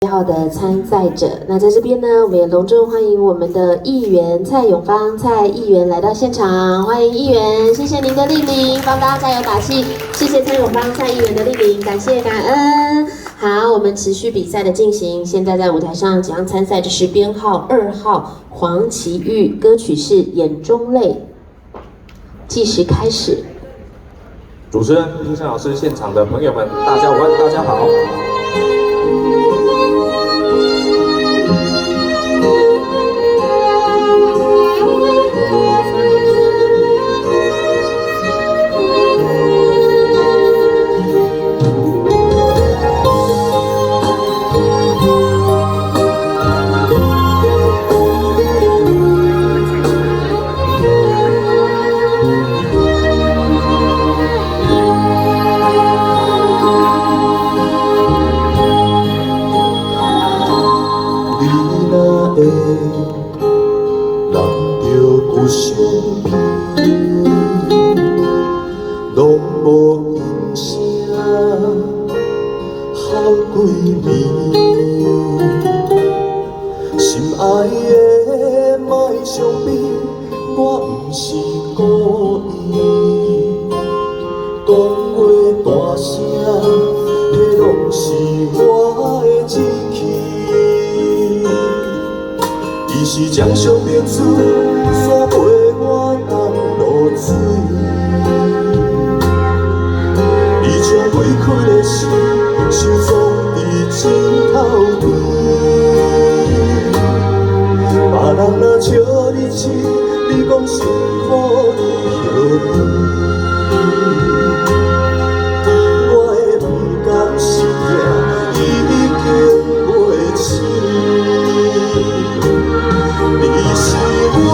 号的参赛者。那在这边呢，我们也隆重欢迎我们的议员蔡永芳蔡议员来到现场，欢迎议员，谢谢您的莅临，帮大家加油打气，谢谢蔡永芳蔡议员的莅临，感谢感恩。好，我们持续比赛的进行，现在在舞台上即将参赛的是编号2号黄奇玉，歌曲是《眼中泪》，计时开始。主持人、评审老师、现场的朋友们，大家午安，大家好。人着有伤悲，拢无音声，哭几暝。心爱的莫伤悲，我毋是故意。讲话大声，迄拢是我的志气。伊是掌上明珠，伞陪我同落水。伊将离开的心，收藏伫枕头边。别人若笑你痴，你讲辛苦你何必？我的不甘心痛，已经袂醒。你是我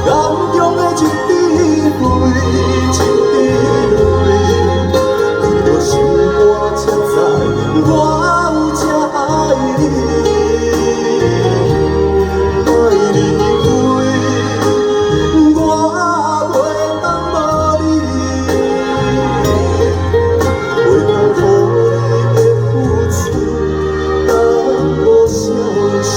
眼中的一滴泪，一滴泪，你着心肝才知我有这爱你。莫离开，我袂当无你，袂当予你的付出当无消息。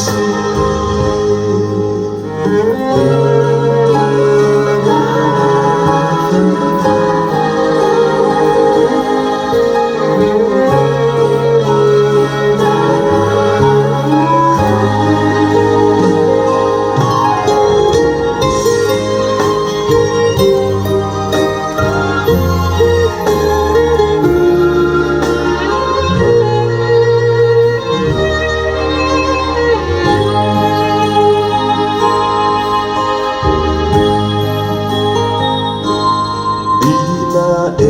会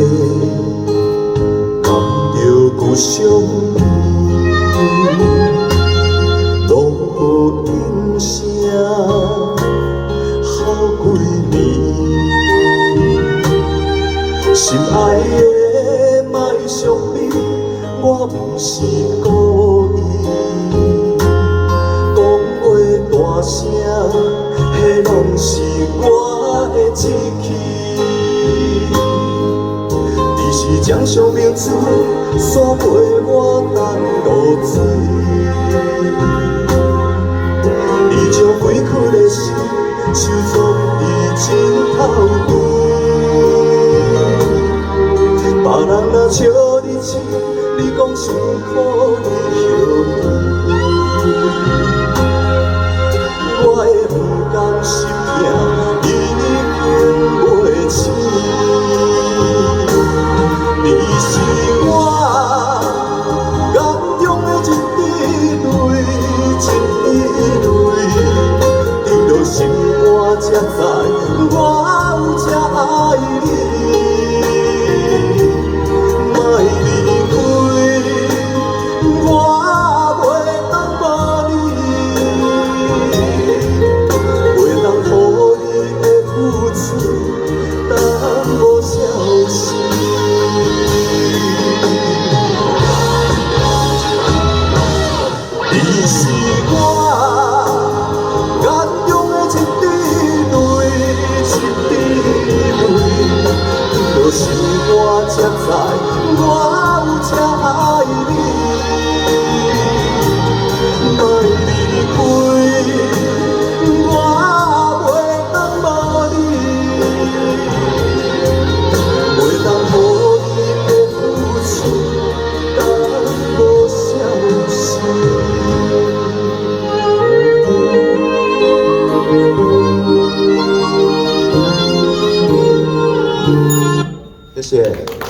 含着故乡味，拢无音声，哭几暝。心爱的莫伤悲，我毋是故意。讲话大声，迄拢是我的志气。是掌上明珠，伞陪我同落水。你将离开的心，收藏伫枕头边。别人若笑你痴，你讲辛苦你何必？我的不甘心痛，已经袂醒。你是我眼中的一滴泪，一滴泪，你着心肝才知我有这爱你。莫离开，我袂当无你，袂当予你的付出当无消息。你是我眼中的一滴泪，一滴泪，你着心肝才知我有这爱你。谢。